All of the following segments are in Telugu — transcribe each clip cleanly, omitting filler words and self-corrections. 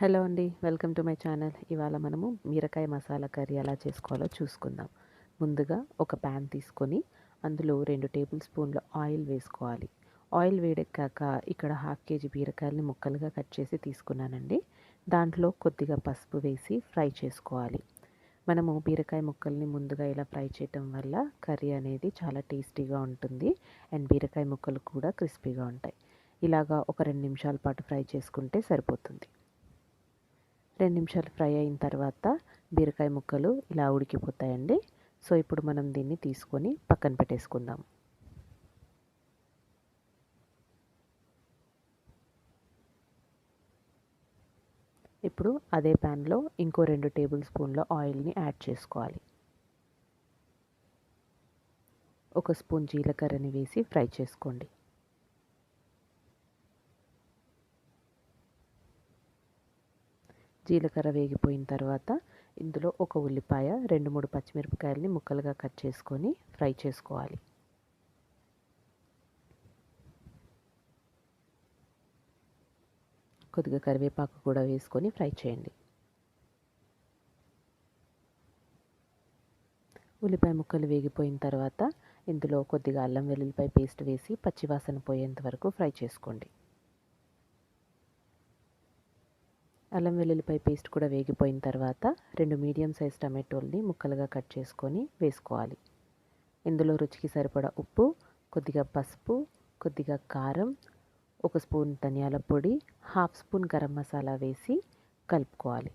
హలో అండి, వెల్కమ్ టు మై ఛానల్. ఇవాళ మనము బీరకాయ మసాలా కర్రీ ఎలా చేసుకోవాలో చూసుకుందాం. ముందుగా ఒక ప్యాన్ తీసుకొని అందులో 2 టేబుల్ స్పూన్ల ఆయిల్ వేసుకోవాలి. ఆయిల్ వేడెక్కాక ఇక్కడ 1/2 కేజీ బీరకాయలని ముక్కలుగా కట్ చేసి తీసుకున్నానండి. దాంట్లో కొద్దిగా పసుపు వేసి ఫ్రై చేసుకోవాలి. మనము బీరకాయ ముక్కల్ని ముందుగా ఇలా ఫ్రై చేయటం వల్ల కర్రీ అనేది చాలా టేస్టీగా ఉంటుంది అండ్ బీరకాయ ముక్కలు కూడా క్రిస్పీగా ఉంటాయి. ఇలాగా ఒక 2 నిమిషాల పాటు ఫ్రై చేసుకుంటే సరిపోతుంది. 2 నిమిషాలు ఫ్రై అయిన తర్వాత బీరకాయ ముక్కలు ఇలా ఉడికిపోతాయండి. సో ఇప్పుడు మనం దీన్ని తీసుకొని పక్కన పెట్టేసుకుందాం. ఇప్పుడు అదే ప్యాన్లో ఇంకో 2 టేబుల్ స్పూన్ల ఆయిల్ని యాడ్ చేసుకోవాలి. 1 స్పూన్ జీలకర్రని వేసి ఫ్రై చేసుకోండి. జీలకర్ర వేగిపోయిన తర్వాత ఇందులో ఒక ఉల్లిపాయ, 2-3 పచ్చిమిరపకాయలని ముక్కలుగా కట్ చేసుకొని ఫ్రై చేసుకోవాలి. కొద్దిగా కరివేపాకు కూడా వేసుకొని ఫ్రై చేయండి. ఉల్లిపాయ ముక్కలు వేగిపోయిన తర్వాత ఇందులో కొద్దిగా అల్లం వెల్లుల్లిపాయ పేస్ట్ వేసి పచ్చివాసన పోయేంత వరకు ఫ్రై చేసుకోండి. అల్లం వెల్లుల్లిపాయ పేస్ట్ కూడా వేగిపోయిన తర్వాత 2 మీడియం సైజ్ టమాటోల్ని ముక్కలుగా కట్ చేసుకొని వేసుకోవాలి. ఇందులో రుచికి సరిపడా ఉప్పు, కొద్దిగా పసుపు, కొద్దిగా కారం, 1 స్పూన్ ధనియాల పొడి, 1/2 స్పూన్ గరం మసాలా వేసి కలుపుకోవాలి.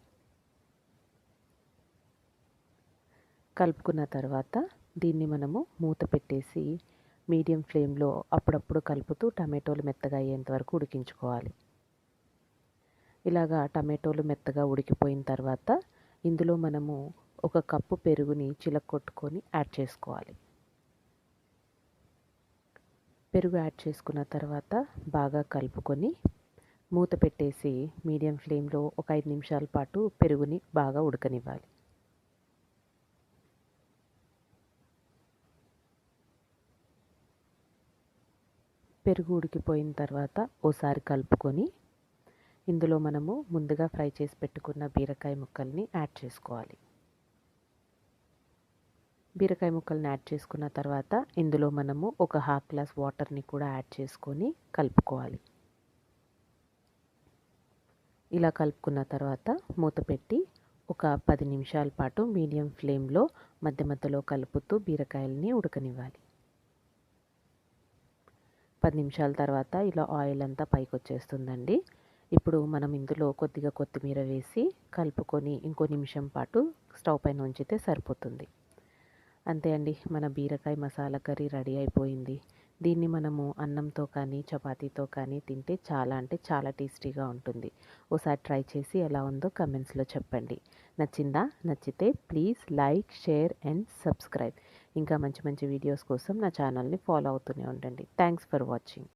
కలుపుకున్న తర్వాత దీన్ని మనము మూత పెట్టేసి మీడియం ఫ్లేమ్లో అప్పుడప్పుడు కలుపుతూ టమాటోలు మెత్తగా అయ్యేంత వరకు ఉడికించుకోవాలి. ఇలాగా టమాటోలు మెత్తగా ఉడికిపోయిన తర్వాత ఇందులో మనము 1 కప్పు పెరుగుని చిలక్కొట్టుకొని యాడ్ చేసుకోవాలి. పెరుగు యాడ్ చేసుకున్న తర్వాత బాగా కలుపుకొని మూత పెట్టేసి మీడియం ఫ్లేమ్లో ఒక 5 నిమిషాల పాటు పెరుగుని బాగా ఉడకనివ్వాలి. పెరుగు ఉడికిపోయిన తర్వాత ఓసారి కలుపుకొని ఇందులో మనము ముందుగా ఫ్రై చేసి పెట్టుకున్న బీరకాయ ముక్కల్ని యాడ్ చేసుకోవాలి. బీరకాయ ముక్కల్ని యాడ్ చేసుకున్న తర్వాత ఇందులో మనము ఒక 1/2 గ్లాస్ వాటర్ని కూడా యాడ్ చేసుకొని కలుపుకోవాలి. ఇలా కలుపుకున్న తర్వాత మూత పెట్టి ఒక 10 నిమిషాల పాటు మీడియం ఫ్లేమ్లో మధ్య మధ్యలో కలుపుతూ బీరకాయలని ఉడకనివ్వాలి. 10 నిమిషాల తర్వాత ఇలా ఆయిల్ అంతా పైకి వచ్చేస్తుందండి. ఇప్పుడు మనం ఇందులో కొద్దిగా కొత్తిమీర వేసి కలుపుకొని ఇంకో నిమిషం పాటు స్టవ్ పైన ఉంచితే సరిపోతుంది. అంతే అండి, మన బీరకాయ మసాలా కర్రీ రెడీ అయిపోయింది. దీన్ని మనము అన్నంతో కానీ చపాతీతో కానీ తింటే చాలా అంటే చాలా టేస్టీగా ఉంటుంది. ఓసారి ట్రై చేసి ఎలా ఉందో కమెంట్స్లో చెప్పండి. నచ్చిందా? నచ్చితే please like, share and subscribe. ఇంకా మంచి మంచి వీడియోస్ కోసం నా ఛానల్ని ఫాలో అవుతూనే ఉండండి. Thanks for watching.